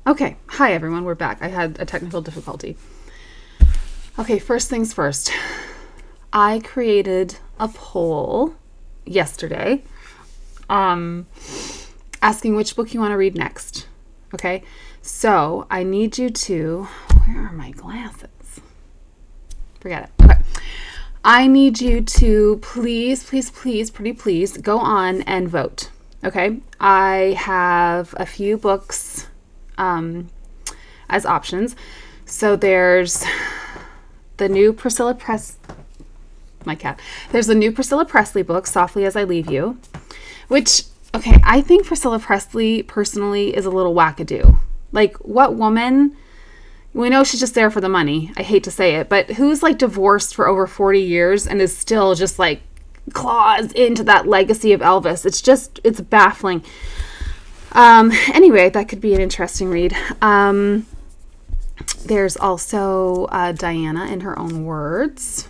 Okay, hi everyone, we're back. I had a technical difficulty. Okay, first things first. I created a poll yesterday asking which book you want to read next. Okay, so I need you to... Where are my glasses? Forget it. Okay. I need you to please go on and vote. Okay, I have a few books as options. So there's the new There's the new Priscilla Presley book, Softly as I Leave You, which, okay, I think Priscilla Presley personally is a little wackadoo. Like, what woman? We know she's just there for the money. I hate to say it, but who's like divorced for over 40 years and is still just like claws into that legacy of Elvis? It's baffling. Anyway, that could be an interesting read. There's also Diana in Her Own Words,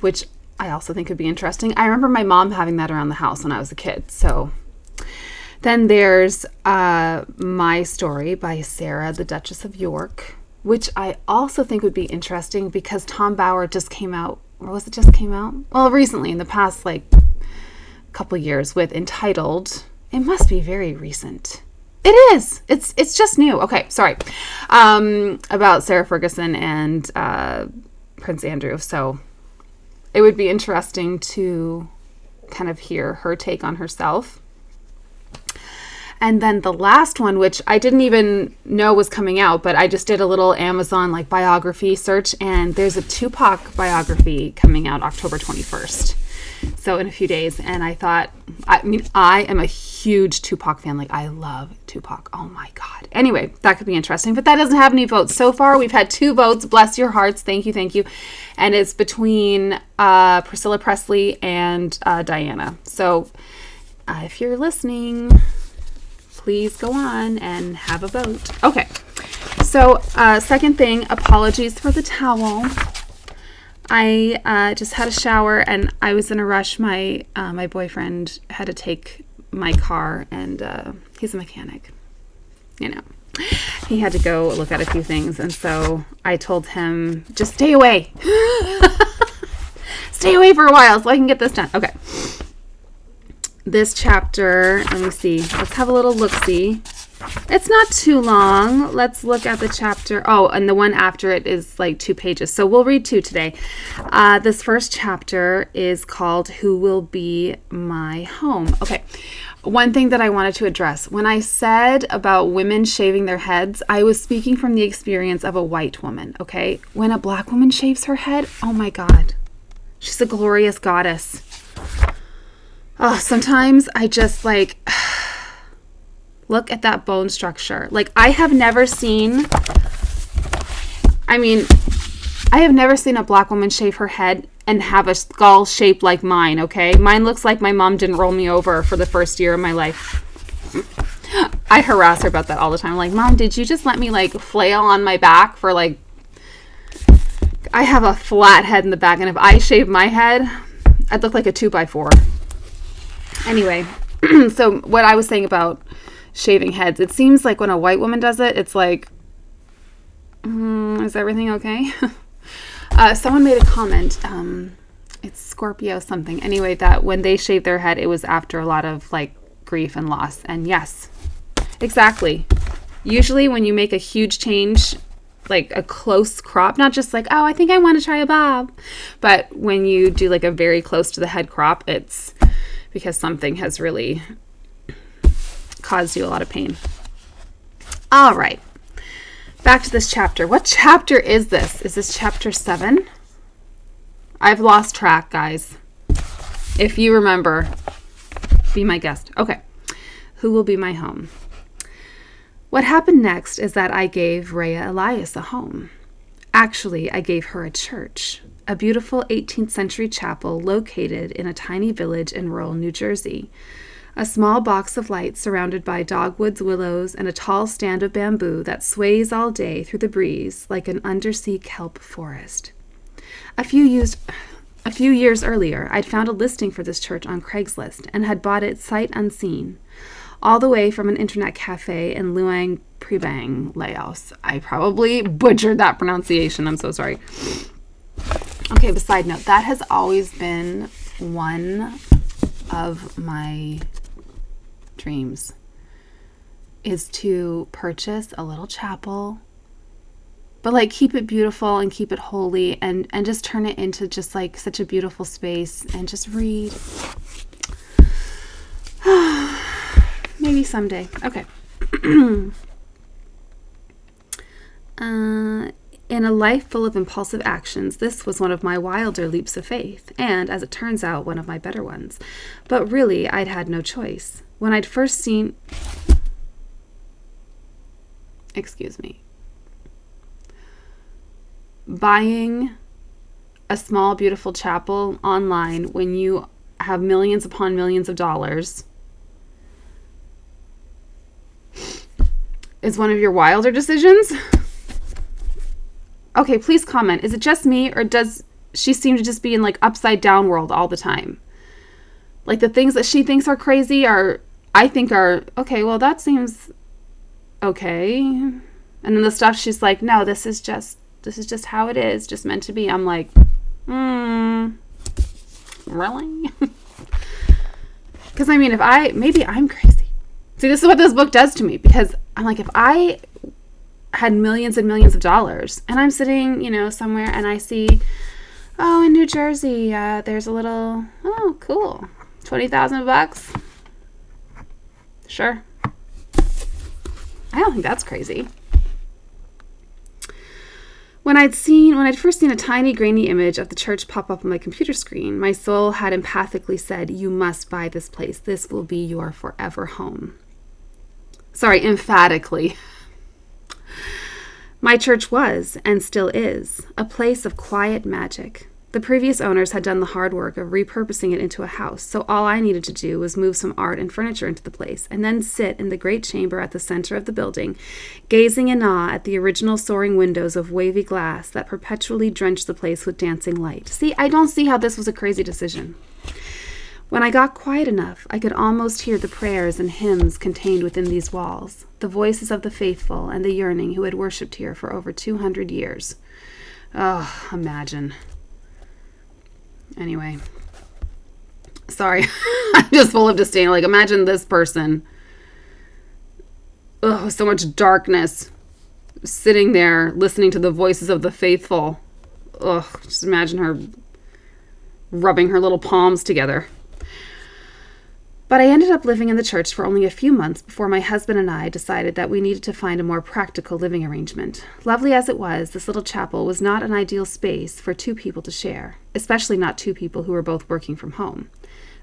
which I also think could be interesting. I remember my mom having that around the house when I was a kid. So then there's My Story by Sarah, the Duchess of York, which I also think would be interesting because Tom Bauer just came out, or was it just came out? Well, recently, in the past like couple years, with Entitled. It must be very recent. It is. It's just new. Okay, sorry. About Sarah Ferguson and Prince Andrew. So it would be interesting to kind of hear her take on herself. And then the last one, which I didn't even know was coming out, but I just did a little Amazon like biography search, and there's a Tupac biography coming out October 21st. So in a few days. And I thought, I am a huge Tupac fan. Like, I love Tupac. Oh my God. Anyway, that could be interesting, but that doesn't have any votes. So far, we've had 2 votes. Bless your hearts. Thank you. And it's between Priscilla Presley and Diana. So if you're listening, please go on and have a vote. Okay. So second thing, apologies for the towel. I just had a shower and I was in a rush. My boyfriend had to take my car, and he's a mechanic. You know, he had to go look at a few things, and so I told him, just stay away. Stay away for a while so I can get this done. Okay. This chapter, let me see. Let's have a little look-see. It's not too long. Let's look at the chapter. Oh, and the one after it is like 2 pages. So we'll read 2 today. This first chapter is called Who Will Be My Home? Okay. One thing that I wanted to address. When I said about women shaving their heads, I was speaking from the experience of a white woman, okay? When a black woman shaves her head, oh my God. She's a glorious goddess. Oh, sometimes I just like... look at that bone structure. Like, I have never seen a black woman shave her head and have a skull shaped like mine, okay? Mine looks like my mom didn't roll me over for the first year of my life. I harass her about that all the time. I'm like, Mom, did you just let me like flail on my back for like... I have a flat head in the back, and if I shave my head, I'd look like a 2x4. Anyway, so what I was saying about shaving heads, it seems like when a white woman does it, it's like, is everything okay? Someone made a comment, it's Scorpio something, anyway, that when they shave their head, it was after a lot of like grief and loss. And yes, exactly. Usually when you make a huge change, like a close crop, not just like, oh, I think I want to try a bob, but when you do like a very close to the head crop, it's because something has really caused you a lot of pain. All right. Back to this chapter. What chapter is this? Is this chapter 7? I've lost track, guys. If you remember, be my guest. Okay. Who will be my home? What happened next is that I gave Rhea Elias a home. Actually, I gave her a church, a beautiful 18th century chapel located in a tiny village in rural New Jersey. A small box of light surrounded by dogwoods, willows, and a tall stand of bamboo that sways all day through the breeze like an undersea kelp forest. A few years earlier, I'd found a listing for this church on Craigslist and had bought it sight unseen, all the way from an internet cafe in Luang Prebang Laos. I probably butchered that pronunciation. I'm so sorry. Okay, but side note, that has always been one of my dreams, is to purchase a little chapel, but like keep it beautiful and keep it holy, and just turn it into just like such a beautiful space and just read. Maybe someday. Okay. In a life full of impulsive actions, this was one of my wilder leaps of faith, and, as it turns out, one of my better ones. But really, I'd had no choice. When I'd first seen... Excuse me. Buying a small, beautiful chapel online when you have millions upon millions of dollars is one of your wilder decisions? Okay, please comment. Is it just me, or does she seem to just be in like upside down world all the time? Like the things that she thinks are crazy I think are, okay, well that seems okay. And then the stuff she's like, no, this is just how it is, just meant to be. I'm like, really? Because I mean, maybe I'm crazy. See, this is what this book does to me, because I'm like, if I had millions and millions of dollars and I'm sitting, somewhere and I see, in New Jersey, there's a little, cool, $20,000. Sure. I don't think that's crazy. When I'd first seen a tiny grainy image of the church pop up on my computer screen, my soul had empathically said, you must buy this place. This will be your forever home. Sorry, emphatically. My church was, and still is, a place of quiet magic. The previous owners had done the hard work of repurposing it into a house, so all I needed to do was move some art and furniture into the place, and then sit in the great chamber at the center of the building, gazing in awe at the original soaring windows of wavy glass that perpetually drenched the place with dancing light. See, I don't see how this was a crazy decision. When I got quiet enough, I could almost hear the prayers and hymns contained within these walls, the voices of the faithful and the yearning who had worshipped here for over 200 years. Oh, imagine. Anyway. Sorry. I'm just full of disdain. Like, imagine this person. Oh, so much darkness. Sitting there, listening to the voices of the faithful. Ugh, just imagine her rubbing her little palms together. But I ended up living in the church for only a few months before my husband and I decided that we needed to find a more practical living arrangement. Lovely as it was, this little chapel was not an ideal space for two people to share, especially not two people who were both working from home.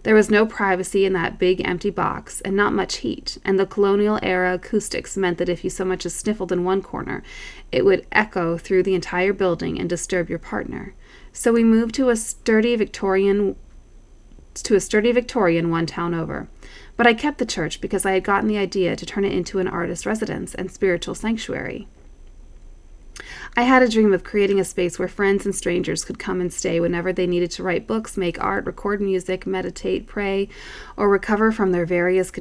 There was no privacy in that big empty box and not much heat, and the colonial-era acoustics meant that if you so much as sniffled in one corner, it would echo through the entire building and disturb your partner. So we moved to a sturdy Victorian one town over. But I kept the church because I had gotten the idea to turn it into an artist residence and spiritual sanctuary. I had a dream of creating a space where friends and strangers could come and stay whenever they needed to write books, make art, record music, meditate, pray, or recover from their various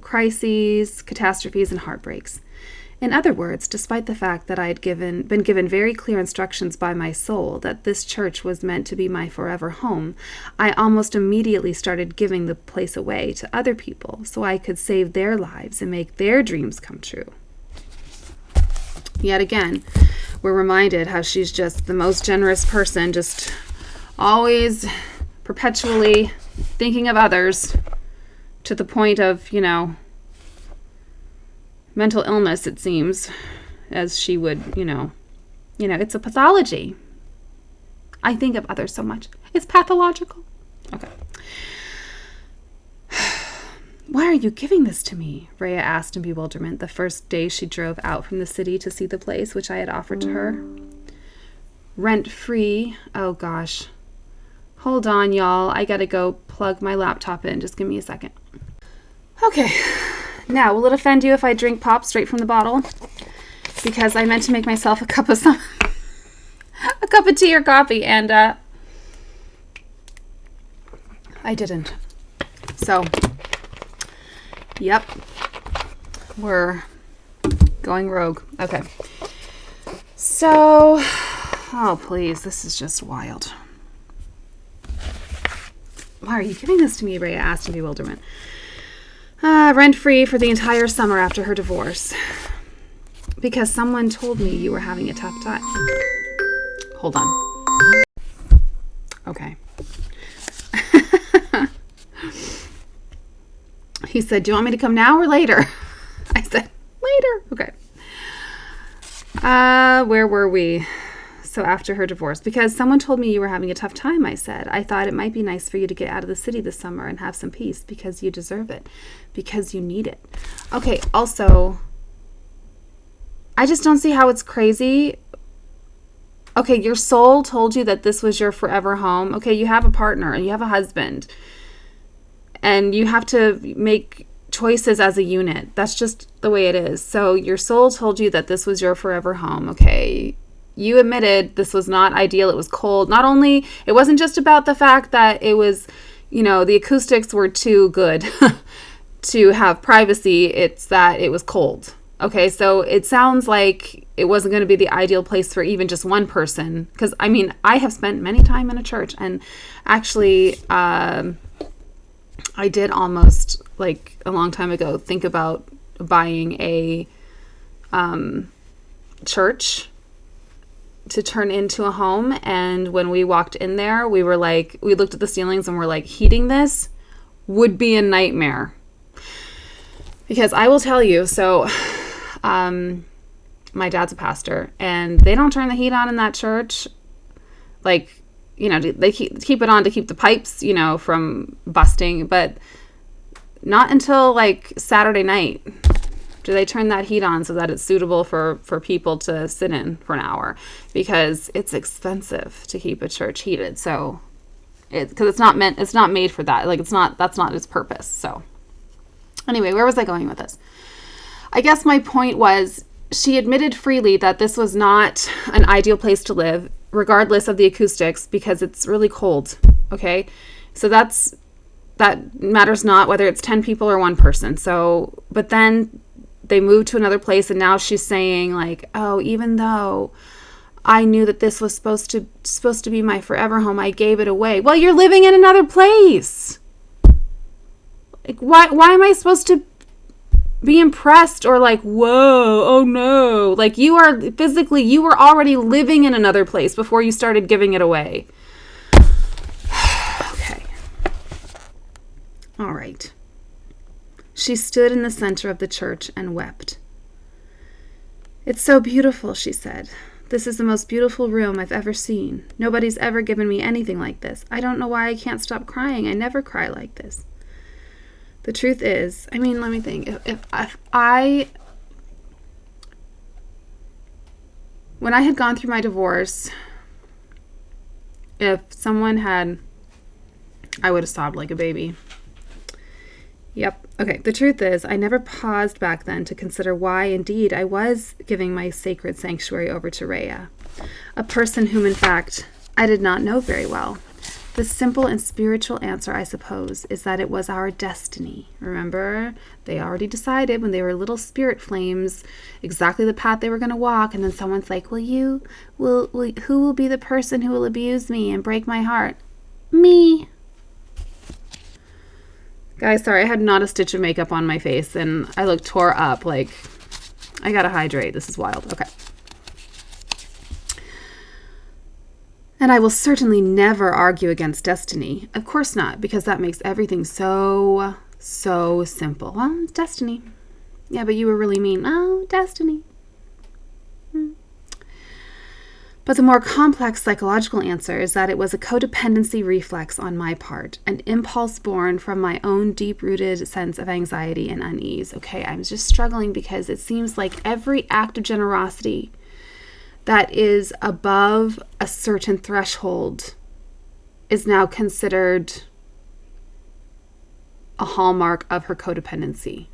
crises, catastrophes, and heartbreaks. In other words, despite the fact that I had been given very clear instructions by my soul that this church was meant to be my forever home, I almost immediately started giving the place away to other people so I could save their lives and make their dreams come true. Yet again, we're reminded how she's just the most generous person, just always perpetually thinking of others to the point of, mental illness, it seems, as she would, it's a pathology. I think of others so much. It's pathological. Okay. Why are you giving this to me? Rhea asked in bewilderment the first day she drove out from the city to see the place which I had offered to her. Rent-free. Oh, gosh. Hold on, y'all. I gotta go plug my laptop in. Just give me a second. Okay. Now, will it offend you if I drink pop straight from the bottle? Because I meant to make myself a cup of tea or coffee, and I didn't. So, yep, we're Going rogue. Okay. So, oh, please. This is just wild. Why are you giving this to me, Rhea asked in bewilderment. Rent-free for the entire summer after her divorce. Because someone told me you were having a tough time. Hold on. Okay. He said, do you want me to come now or later? I said, later. Okay. Where were we? So after her divorce, because someone told me you were having a tough time, I said. I thought it might be nice for you to get out of the city this summer and have some peace because you deserve it, because you need it. Okay, also, I just don't see how it's crazy. Okay, your soul told you that this was your forever home. Okay, you have a partner and you have a husband and you have to make choices as a unit. That's just the way it is. So your soul told you that this was your forever home. Okay, you admitted this was not ideal. It was cold. Not only, it wasn't just about the fact that it was, the acoustics were too good to have privacy. It's that it was cold. Okay, so it sounds like it wasn't going to be the ideal place for even just one person. Because, I have spent many time in a church. And actually, I did almost, a long time ago, think about buying a church to turn into a home. And when we walked in there, we looked at the ceilings and we're like, heating this would be a nightmare. Because I will tell you, so my dad's a pastor and they don't turn the heat on in that church. They keep it on to keep the pipes, from busting, but not until Saturday night do they turn that heat on so that it's suitable for people to sit in for an hour, because it's expensive to keep a church heated. So because it's not made for that. That's not its purpose. So anyway, where was I going with this? I guess my point was, she admitted freely that this was not an ideal place to live, regardless of the acoustics, because it's really cold. Okay. So that matters not whether it's 10 people or one person. So, but then they moved to another place and now she's saying oh, even though I knew that this was supposed to be my forever home, I gave it away. Well, you're living in another place. Why am I supposed to be impressed or whoa, oh no, you were already living in another place before you started giving it away. Okay. All right. She stood in the center of the church and wept. It's so beautiful, she said. This is the most beautiful room I've ever seen. Nobody's ever given me anything like this. I don't know why I can't stop crying. I never cry like this. The truth is, let me think. When I had gone through my divorce, if someone had, I would have sobbed like a baby. Yep. Okay. The truth is, I never paused back then to consider why, indeed, I was giving my sacred sanctuary over to Rhea, a person whom, in fact, I did not know very well. The simple and spiritual answer, I suppose, is that it was our destiny. Remember, they already decided when they were little spirit flames exactly the path they were going to walk, and then someone's like, who will be the person who will abuse me and break my heart? Me. Guys, sorry, I had not a stitch of makeup on my face, and I look tore up. I gotta hydrate. This is wild. Okay. And I will certainly never argue against destiny. Of course not, because that makes everything so simple. Well, it's destiny. Yeah, but you were really mean. Oh, destiny. But the more complex psychological answer is that it was a codependency reflex on my part, an impulse born from my own deep-rooted sense of anxiety and unease. Okay, I'm just struggling because it seems like every act of generosity that is above a certain threshold is now considered a hallmark of her codependency.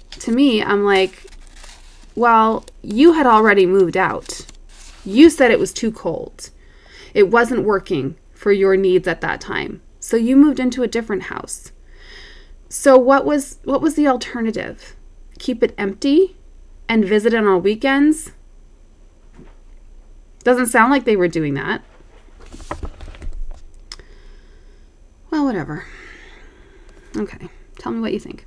To me, I'm like, well, you had already moved out. You said it was too cold. It wasn't working for your needs at that time. So you moved into a different house. So what was the alternative? Keep it empty and visited on weekends. Doesn't sound like they were doing that. Well, whatever. Okay, tell me what you think.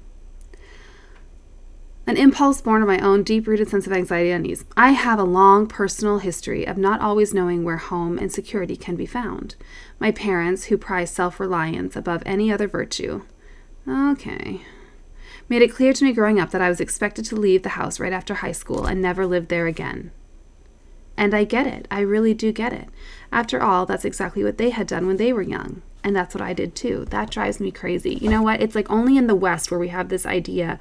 An impulse born of my own deep-rooted sense of anxiety and unease. I have a long personal history of not always knowing where home and security can be found. My parents, who prize self-reliance above any other virtue, made it clear to me growing up that I was expected to leave the house right after high school and never live there again. And I get it. I really do get it. After all, that's exactly what they had done when they were young. And that's what I did too. That drives me crazy. You know what? It's like only in the West where we have this idea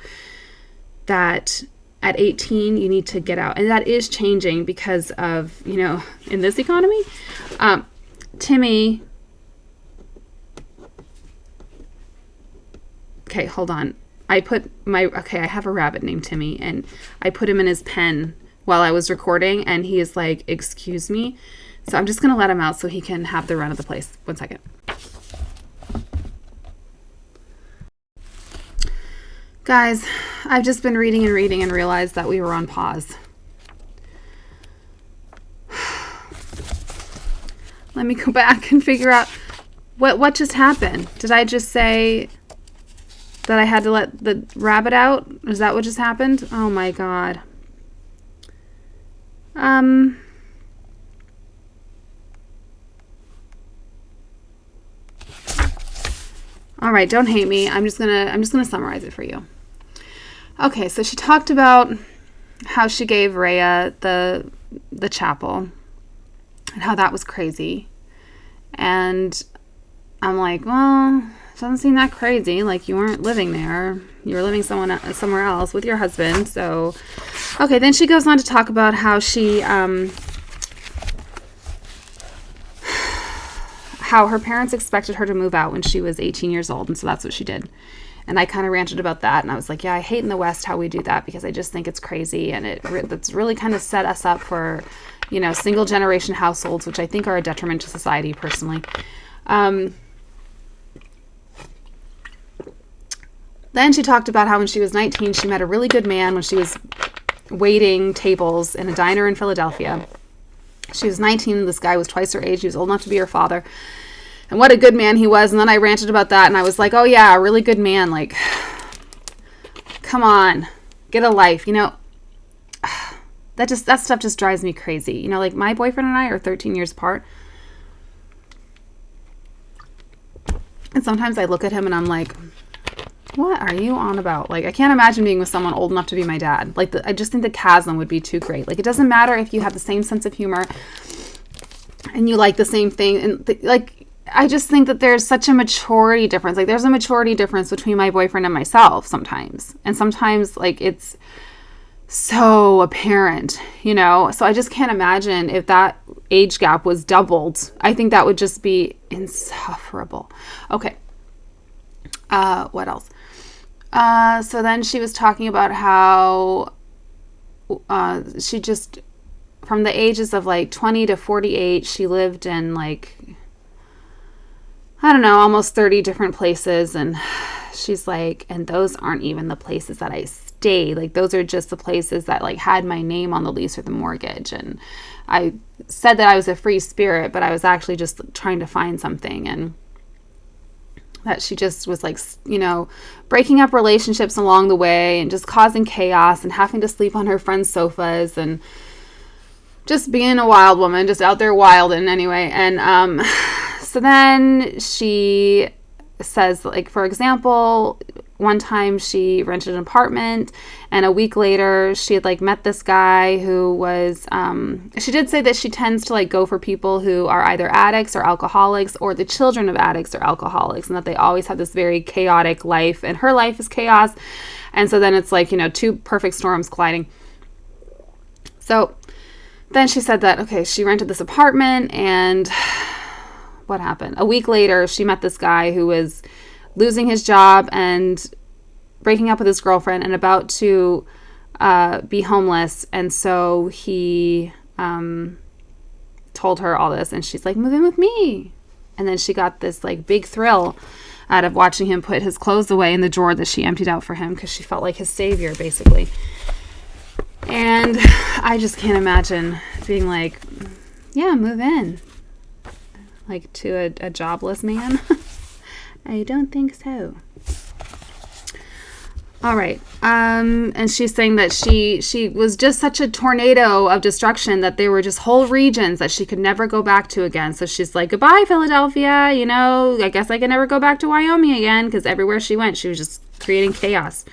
that at 18 you need to get out. And that is changing because of, in this economy. Timmy. Okay, hold on. I have a rabbit named Timmy, and I put him in his pen while I was recording, and he is like, excuse me. So I'm just going to let him out so he can have the run of the place. 1 second. Guys, I've just been reading and realized that we were on pause. Let me go back and figure out what just happened. Did I just say that I had to let the rabbit out? Is that what just happened? Oh my God. All right, don't hate me. I'm just gonna summarize it for you. Okay, so she talked about how she gave Rhea the chapel and how that was crazy. And I'm like, well, it doesn't seem that crazy. Like, you weren't living there. You were living somewhere else with your husband. So, okay, then she goes on to talk about how she, how her parents expected her to move out when she was 18 years old. And so that's what she did. And I kind of ranted about that. And I was like, yeah, I hate in the West how we do that because I just think it's crazy. And it's really kind of set us up for, single generation households, which I think are a detriment to society personally. Then she talked about how when she was 19, she met a really good man when she was waiting tables in a diner in Philadelphia. She was 19. This guy was twice her age. He was old enough to be her father. And what a good man he was. And then I ranted about that. And I was like, oh, yeah, a really good man. Like, come on, get a life. That stuff just drives me crazy. Like my boyfriend and I are 13 years apart. And sometimes I look at him and I'm like, what are you on about? Like, I can't imagine being with someone old enough to be my dad. Like, I just think the chasm would be too great. Like, it doesn't matter if you have the same sense of humor and you like the same thing. And I just think that there's such a maturity difference. Like, there's a maturity difference between my boyfriend and myself sometimes. And sometimes, like, it's so apparent, So I just can't imagine if that age gap was doubled. I think that would just be insufferable. Okay. What else? So then she was talking about how she just, from the ages of like 20 to 48, she lived in like, I don't know, almost 30 different places. And she's like, and those aren't even the places that I stayed. Like, those are just the places that like had my name on the lease or the mortgage. And I said that I was a free spirit, but I was actually just trying to find something. And that she just was like, breaking up relationships along the way and just causing chaos and having to sleep on her friends' sofas and just being a wild woman, just out there wild. And anyway, and so then she says, like, for example, one time she rented an apartment and a week later she had like met this guy who was, she did say that she tends to like go for people who are either addicts or alcoholics or the children of addicts or alcoholics, and that they always have this very chaotic life, and her life is chaos. And so then it's like, two perfect storms colliding. So then she said that, okay, she rented this apartment, and what happened? A week later, she met this guy who was losing his job and breaking up with his girlfriend and about to be homeless. And so he told her all this, and she's like, move in with me. And then she got this like big thrill out of watching him put his clothes away in the drawer that she emptied out for him because she felt like his savior, basically. And I just can't imagine being like, yeah, move in. Like to a jobless man. I don't think so. All right. And she's saying that she was just such a tornado of destruction that there were just whole regions that she could never go back to again. So she's like, goodbye, Philadelphia. You know, I guess I can never go back to Wyoming again, because everywhere she went, she was just creating chaos.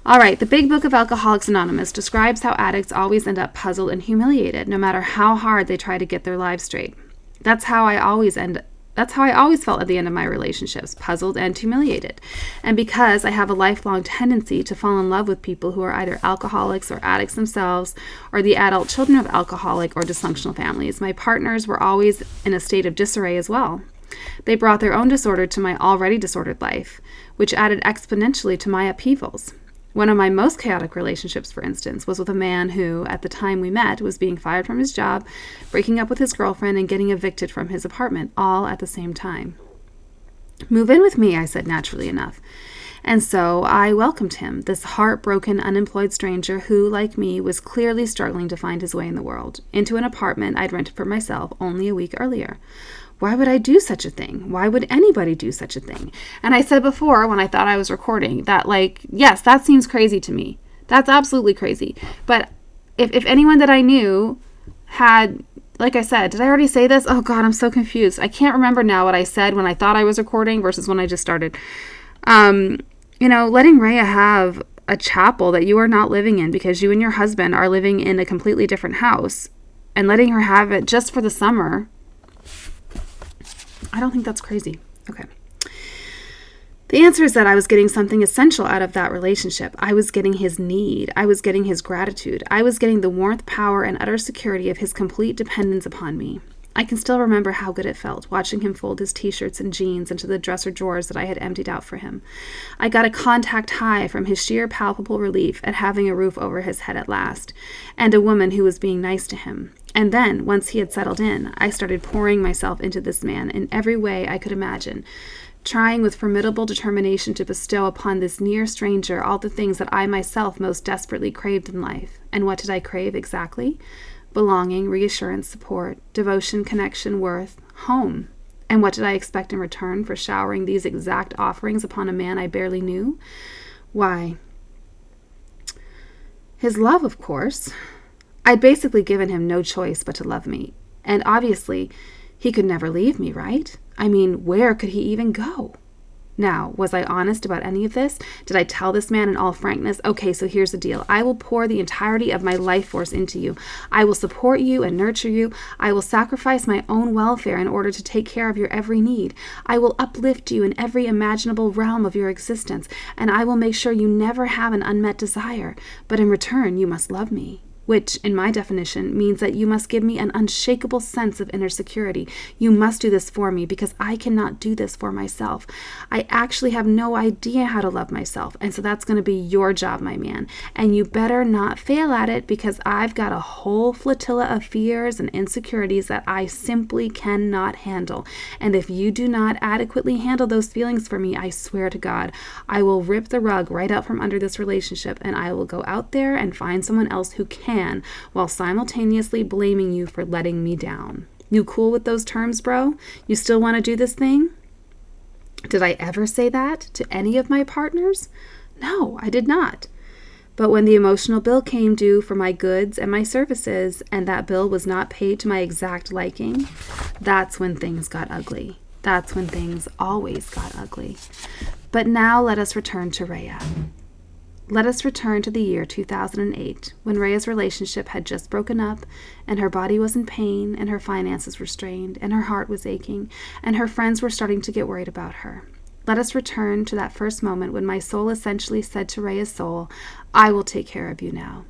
All right. The Big Book of Alcoholics Anonymous describes how addicts always end up puzzled and humiliated, no matter how hard they try to get their lives straight. That's how I always felt at the end of my relationships, puzzled and humiliated. And because I have a lifelong tendency to fall in love with people who are either alcoholics or addicts themselves, or the adult children of alcoholic or dysfunctional families, my partners were always in a state of disarray as well. They brought their own disorder to my already disordered life, which added exponentially to my upheavals. One of my most chaotic relationships, for instance, was with a man who, at the time we met, was being fired from his job, breaking up with his girlfriend, and getting evicted from his apartment, all at the same time. Move in with me, I said naturally enough. And so I welcomed him, this heartbroken, unemployed stranger who, like me, was clearly struggling to find his way in the world, into an apartment I'd rented for myself only a week earlier. Why would I do such a thing? Why would anybody do such a thing? And I said before, when I thought I was recording, that yes, that seems crazy to me. That's absolutely crazy. But if anyone that I knew had, like I said, did I already say this? Oh God, I'm so confused. I can't remember now what I said when I thought I was recording versus when I just started. Letting Rhea have a chapel that you are not living in because you and your husband are living in a completely different house, and letting her have it just for the summer, I don't think that's crazy. Okay. The answer is that I was getting something essential out of that relationship. I was getting his need. I was getting his gratitude. I was getting the warmth, power, and utter security of his complete dependence upon me. I can still remember how good it felt, watching him fold his t-shirts and jeans into the dresser drawers that I had emptied out for him. I got a contact high from his sheer palpable relief at having a roof over his head at last, and a woman who was being nice to him. And then, once he had settled in, I started pouring myself into this man in every way I could imagine, trying with formidable determination to bestow upon this near stranger all the things that I myself most desperately craved in life. And what did I crave exactly? Belonging, reassurance, support, devotion, connection, worth, home. And what did I expect in return for showering these exact offerings upon a man I barely knew? Why, his love, of course. I'd basically given him no choice but to love me. And obviously, he could never leave me, right? I mean, where could he even go? Now, was I honest about any of this? Did I tell this man in all frankness, okay, so here's the deal. I will pour the entirety of my life force into you. I will support you and nurture you. I will sacrifice my own welfare in order to take care of your every need. I will uplift you in every imaginable realm of your existence, and I will make sure you never have an unmet desire. But in return, you must love me. Which, in my definition, means that you must give me an unshakable sense of inner security. You must do this for me because I cannot do this for myself. I actually have no idea how to love myself, and so that's going to be your job, my man. And you better not fail at it because I've got a whole flotilla of fears and insecurities that I simply cannot handle. And if you do not adequately handle those feelings for me, I swear to God, I will rip the rug right out from under this relationship, and I will go out there and find someone else who can, while simultaneously blaming you for letting me down. You cool with those terms, bro? You still want to do this thing? Did I ever say that to any of my partners? No, I did not. But when the emotional bill came due for my goods and my services, and that bill was not paid to my exact liking, that's when things got ugly. That's when things always got ugly. But now let us return to Rhea. Let us return to the year 2008, when Rhea's relationship had just broken up, and her body was in pain, and her finances were strained, and her heart was aching, and her friends were starting to get worried about her. Let us return to that first moment when my soul essentially said to Rhea's soul, I will take care of you now.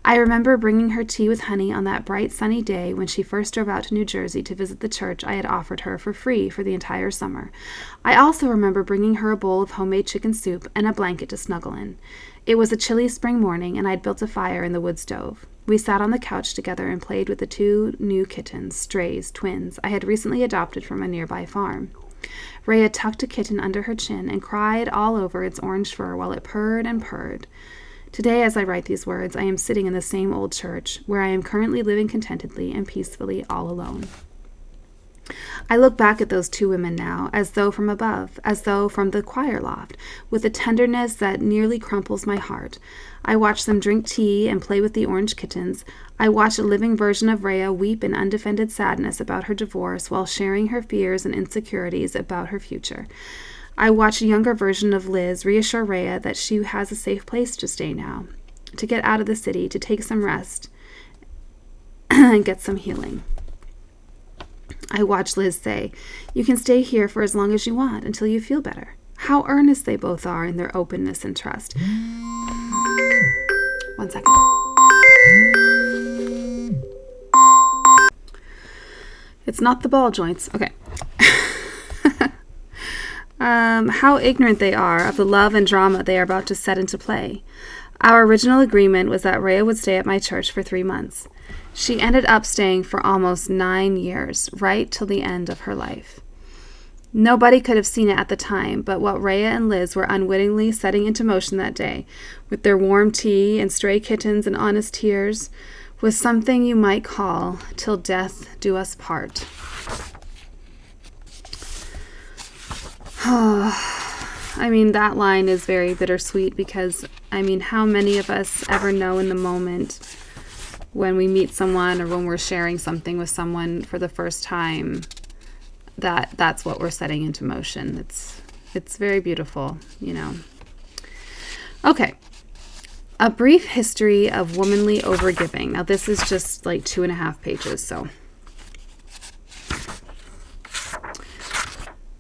I remember bringing her tea with honey on that bright sunny day when she first drove out to New Jersey to visit the church I had offered her for free for the entire summer. I also remember bringing her a bowl of homemade chicken soup and a blanket to snuggle in. It was a chilly spring morning, and I'd built a fire in the wood stove. We sat on the couch together and played with the 2 new kittens, strays, twins, I had recently adopted from a nearby farm. Rhea tucked a kitten under her chin and cried all over its orange fur while it purred and purred. Today, as I write these words, I am sitting in the same old church where I am currently living contentedly and peacefully all alone. I look back at those two women now, as though from above, as though from the choir loft, with a tenderness that nearly crumples my heart. I watch them drink tea and play with the orange kittens. I watch a living version of Rhea weep in undefended sadness about her divorce while sharing her fears and insecurities about her future. I watch a younger version of Liz reassure Rhea that she has a safe place to stay now, to get out of the city, to take some rest, and get some healing. I watch Liz say, "You can stay here for as long as you want until you feel better." How earnest they both are in their openness and trust. 1 second. It's not the ball joints. Okay. How ignorant they are of the love and drama they are about to set into play. Our original agreement was that Rhea would stay at my church for 3 months. She ended up staying for almost 9 years, right till the end of her life. Nobody could have seen it at the time, but what Rhea and Liz were unwittingly setting into motion that day, with their warm tea and stray kittens and honest tears, was something you might call "till death do us part." I mean, that line is very bittersweet because, how many of us ever know in the moment when we meet someone or when we're sharing something with someone for the first time that that's what we're setting into motion. It's very beautiful, Okay. A brief history of womanly overgiving. Now, this is just like 2.5 pages, so.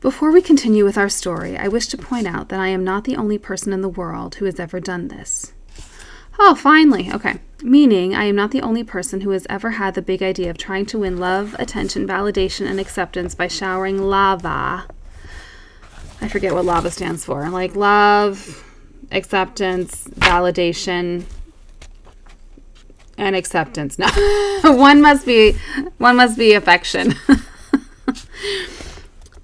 Before we continue with our story, I wish to point out that I am not the only person in the world who has ever done this. Oh, finally. Okay. Meaning, I am not the only person who has ever had the big idea of trying to win love, attention, validation, and acceptance by showering lava. I forget what lava stands for. Like love, acceptance, validation, and acceptance. No, one must be affection.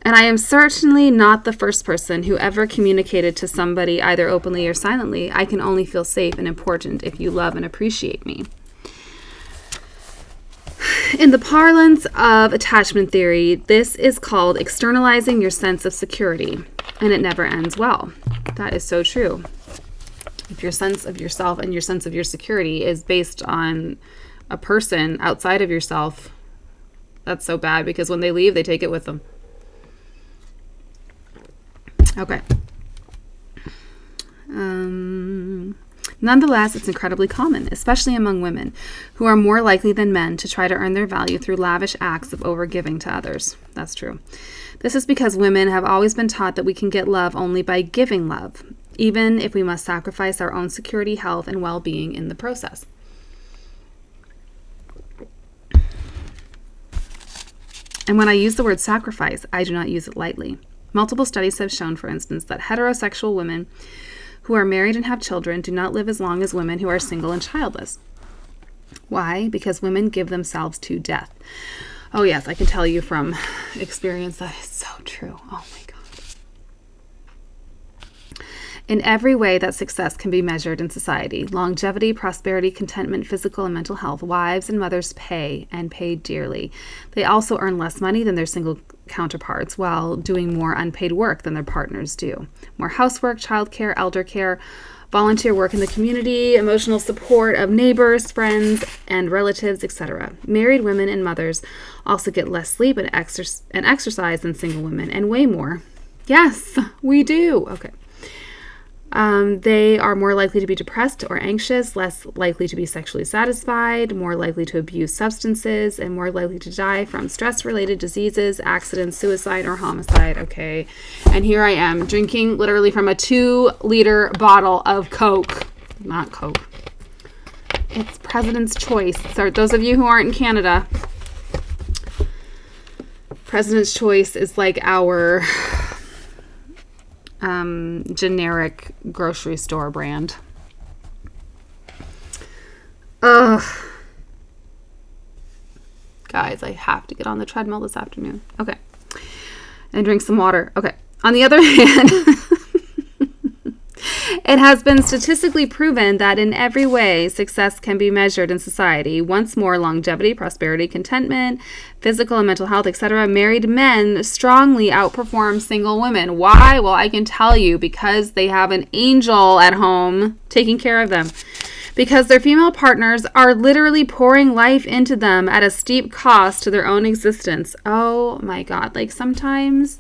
And I am certainly not the first person who ever communicated to somebody, either openly or silently, "I can only feel safe and important if you love and appreciate me." In the parlance of attachment theory, this is called externalizing your sense of security, and it never ends well. That is so true. If your sense of yourself and your sense of your security is based on a person outside of yourself, that's so bad because when they leave, they take it with them. Okay. Nonetheless, it's incredibly common, especially among women, who are more likely than men to try to earn their value through lavish acts of overgiving to others. That's true. This is because women have always been taught that we can get love only by giving love, even if we must sacrifice our own security, health, and well-being in the process. And when I use the word sacrifice, I do not use it lightly. Multiple studies have shown, for instance, that heterosexual women who are married and have children do not live as long as women who are single and childless. Why? Because women give themselves to death. Oh, yes, I can tell you from experience that is so true. Oh, my God. In every way that success can be measured in society, longevity, prosperity, contentment, physical and mental health, wives and mothers pay and pay dearly. They also earn less money than their single counterparts while doing more unpaid work than their partners do. More housework, childcare, elder care, volunteer work in the community, emotional support of neighbors, friends, and relatives, etc. Married women and mothers also get less sleep and exercise than single women, and way more. Yes, we do. Okay. They are more likely to be depressed or anxious, less likely to be sexually satisfied, more likely to abuse substances, and more likely to die from stress-related diseases, accidents, suicide, or homicide. Okay, and here I am drinking literally from a 2-liter bottle of Coke. Not Coke. It's President's Choice. So those of you who aren't in Canada, President's Choice is like our generic grocery store brand. Ugh. Guys, I have to get on the treadmill this afternoon. Okay. And drink some water. Okay. On the other hand, It has been statistically proven that in every way success can be measured in society. Once more, longevity, prosperity, contentment, physical and mental health, etc. Married men strongly outperform single women. Why? Well, I can tell you, because they have an angel at home taking care of them. Because their female partners are literally pouring life into them at a steep cost to their own existence. Oh my God. Like sometimes,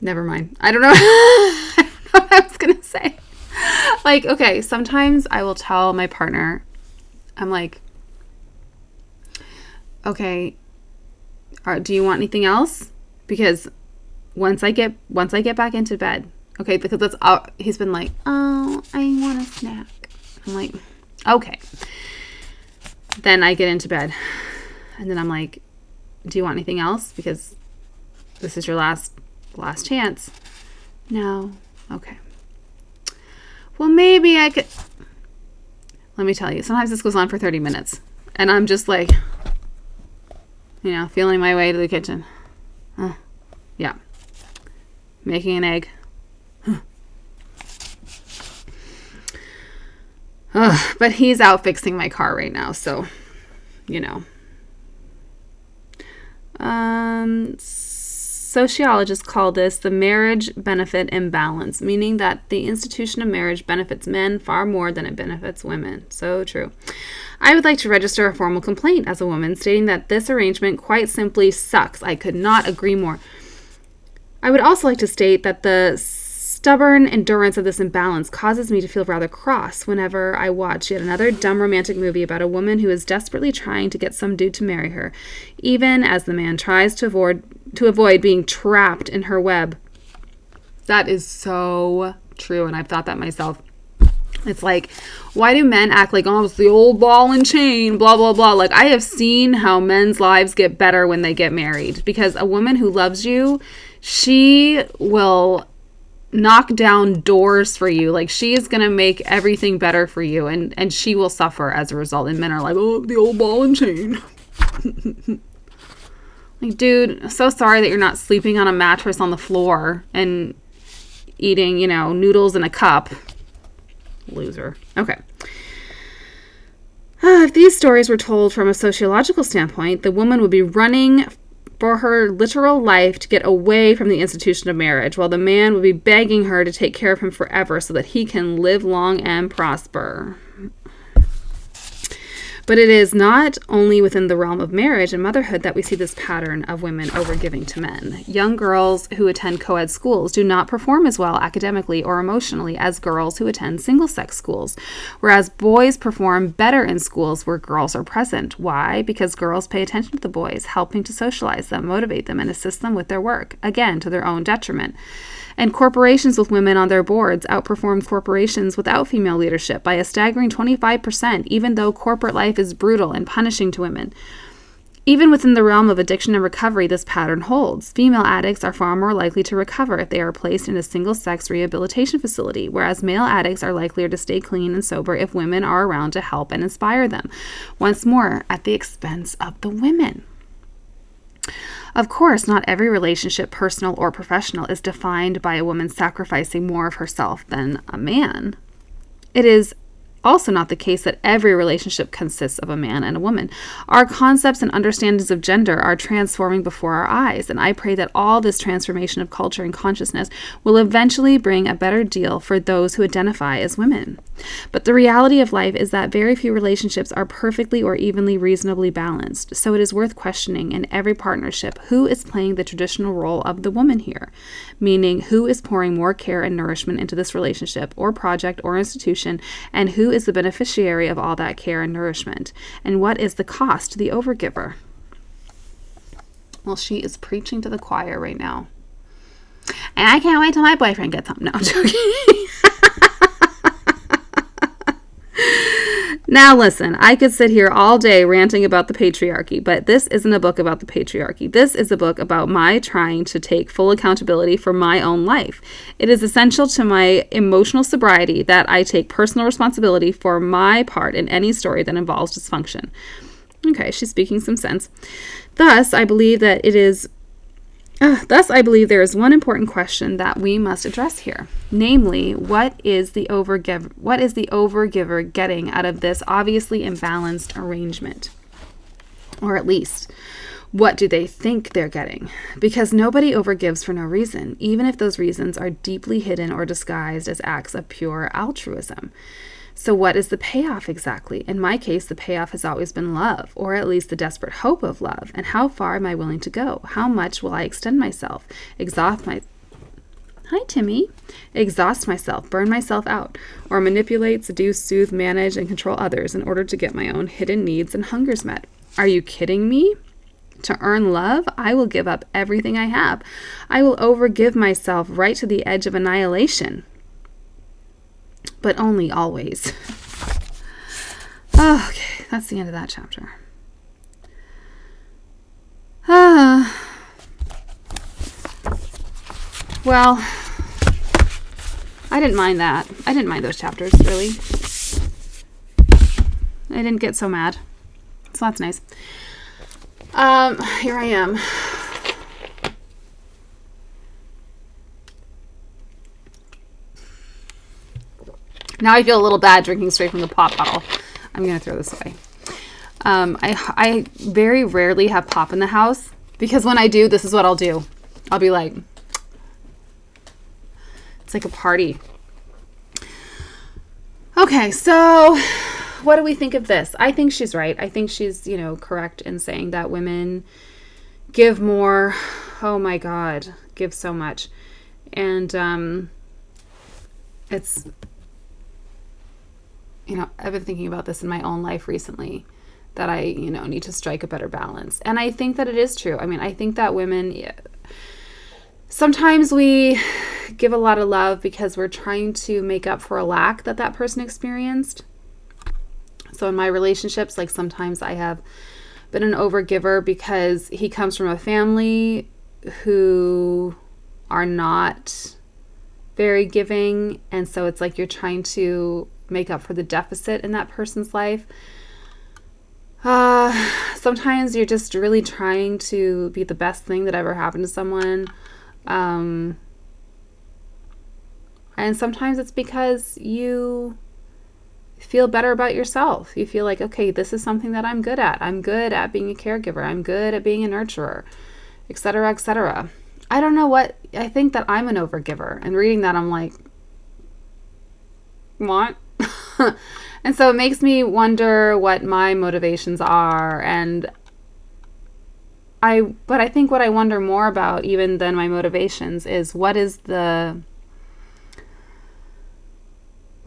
never mind. I don't know. I don't know what I was going to say. Like, okay, sometimes I will tell my partner, I'm like, okay, do you want anything else? Because once I get back into bed, okay, because that's he's been like, oh, I want a snack. I'm like, okay. Then I get into bed, and then I'm like, do you want anything else? Because this is your last chance. No. Okay. Well, maybe I could. Let me tell you, sometimes this goes on for 30 minutes, and I'm just like, feeling my way to the kitchen. Yeah. Making an egg. But he's out fixing my car right now, so, Sociologists call this the marriage benefit imbalance, meaning that the institution of marriage benefits men far more than it benefits women. So true. I would like to register a formal complaint as a woman, stating that this arrangement quite simply sucks. I could not agree more. I would also like to state that the stubborn endurance of this imbalance causes me to feel rather cross whenever I watch yet another dumb romantic movie about a woman who is desperately trying to get some dude to marry her, even as the man tries to avoid being trapped in her web. That is so true, and I've thought that myself. It's like, why do men act like, oh, it's the old ball and chain, blah, blah, blah. Like, I have seen how men's lives get better when they get married, because a woman who loves you, she will knock down doors for you. Like, she is going to make everything better for you, and she will suffer as a result. And men are like, oh, the old ball and chain. Like, dude, so sorry that you're not sleeping on a mattress on the floor and eating, noodles in a cup. Loser. Okay. If these stories were told from a sociological standpoint, the woman would be running for her literal life to get away from the institution of marriage, while the man would be begging her to take care of him forever so that he can live long and prosper. But it is not only within the realm of marriage and motherhood that we see this pattern of women overgiving to men. Young girls who attend co-ed schools do not perform as well academically or emotionally as girls who attend single-sex schools, whereas boys perform better in schools where girls are present. Why? Because girls pay attention to the boys, helping to socialize them, motivate them, and assist them with their work, again, to their own detriment. And corporations with women on their boards outperform corporations without female leadership by a staggering 25%, even though corporate life is brutal and punishing to women. Even within the realm of addiction and recovery, this pattern holds. Female addicts are far more likely to recover if they are placed in a single-sex rehabilitation facility, whereas male addicts are likelier to stay clean and sober if women are around to help and inspire them. Once more, at the expense of the women. Of course, not every relationship, personal or professional, is defined by a woman sacrificing more of herself than a man. It is also not the case that every relationship consists of a man and a woman. Our concepts and understandings of gender are transforming before our eyes, and I pray that all this transformation of culture and consciousness will eventually bring a better deal for those who identify as women. But the reality of life is that very few relationships are perfectly or evenly reasonably balanced, so it is worth questioning in every partnership who is playing the traditional role of the woman here, meaning who is pouring more care and nourishment into this relationship or project or institution, and who is the beneficiary of all that care and nourishment, and what is the cost to the overgiver. Well, she is preaching to the choir right now. And I can't wait till my boyfriend gets home. No, I'm joking. Now listen, I could sit here all day ranting about the patriarchy, but this isn't a book about the patriarchy. This is a book about my trying to take full accountability for my own life. It is essential to my emotional sobriety that I take personal responsibility for my part in any story that involves dysfunction. Okay, she's speaking some sense. Thus, I believe that it is Thus, I believe there is one important question that we must address here. Namely, what is the overgiver getting out of this obviously imbalanced arrangement? Or at least, what do they think they're getting? Because nobody overgives for no reason, even if those reasons are deeply hidden or disguised as acts of pure altruism. So what is the payoff exactly? In my case, the payoff has always been love, or at least the desperate hope of love. And how far am I willing to go? How much will I extend myself? Exhaust myself, burn myself out, or manipulate, seduce, soothe, manage, and control others in order to get my own hidden needs and hungers met? Are you kidding me? To earn love, I will give up everything I have. I will overgive myself right to the edge of annihilation. But only always. Okay, that's the end of that chapter. Well, I didn't mind that. I didn't mind those chapters, really. I didn't get so mad. So that's nice. Here I am. Now I feel a little bad drinking straight from the pop bottle. I'm going to throw this away. I very rarely have pop in the house because when I do, this is what I'll do. I'll be like, it's like a party. Okay, so what do we think of this? I think she's right. I think she's, correct in saying that women give more. Oh my God, give so much. And it's, I've been thinking about this in my own life recently, that I, need to strike a better balance. And I think that it is true. I mean, I think that women, sometimes we give a lot of love because we're trying to make up for a lack that person experienced. So in my relationships, like sometimes I have been an overgiver because he comes from a family who are not very giving. And so it's like you're trying to make up for the deficit in that person's life. Sometimes you're just really trying to be the best thing that ever happened to someone. And sometimes it's because you feel better about yourself. You feel like, okay, this is something that I'm good at. I'm good at being a caregiver. I'm good at being a nurturer, etc., etc. I don't know what, I think that I'm an overgiver. And reading that, I'm like, what? And so it makes me wonder what my motivations are. But I think what I wonder more about even than my motivations is what's the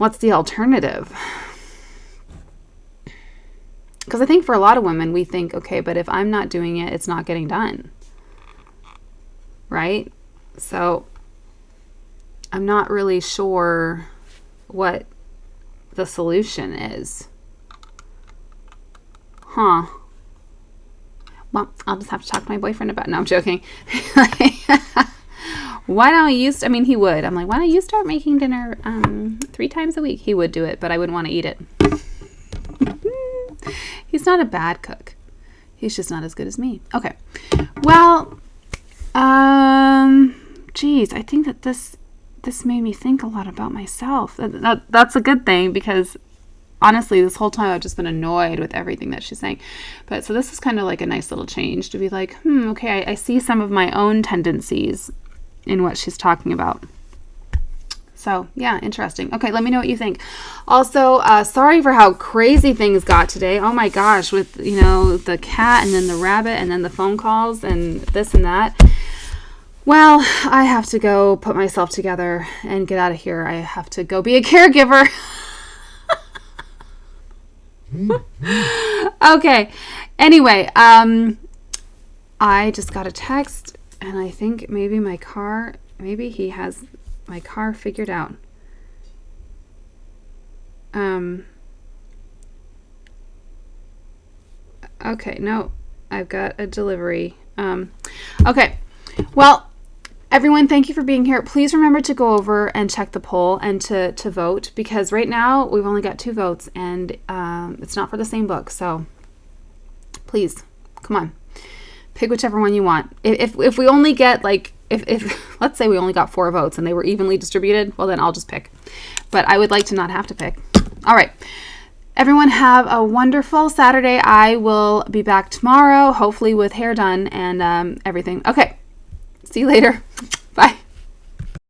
alternative? Because I think for a lot of women, we think, okay, but if I'm not doing it, it's not getting done. Right? So I'm not really sure what the solution is. Well, I'll just have to talk to my boyfriend about it. No, I'm joking. Why don't you, he would. I'm like, why don't you start making dinner 3 times a week? He would do it, but I wouldn't want to eat it. He's not a bad cook. He's just not as good as me. Okay. Well, geez, I think that this made me think a lot about myself. That's a good thing because honestly, this whole time I've just been annoyed with everything that she's saying. But so this is kind of like a nice little change to be like, okay, I see some of my own tendencies in what she's talking about. So yeah, interesting. Okay, let me know what you think. Also, sorry for how crazy things got today. Oh my gosh, with, the cat and then the rabbit and then the phone calls and this and that. Well, I have to go put myself together and get out of here. I have to go be a caregiver. Okay. Anyway, I just got a text and I think maybe he has my car figured out. Okay, no, I've got a delivery. Okay. Well, everyone, thank you for being here. Please remember to go over and check the poll and to vote because right now we've only got 2 votes and it's not for the same book. So please, come on. Pick whichever one you want. If we only get like, if let's say we only got 4 votes and they were evenly distributed, well then I'll just pick. But I would like to not have to pick. All right. Everyone have a wonderful Saturday. I will be back tomorrow, hopefully with hair done and everything. Okay. See you later.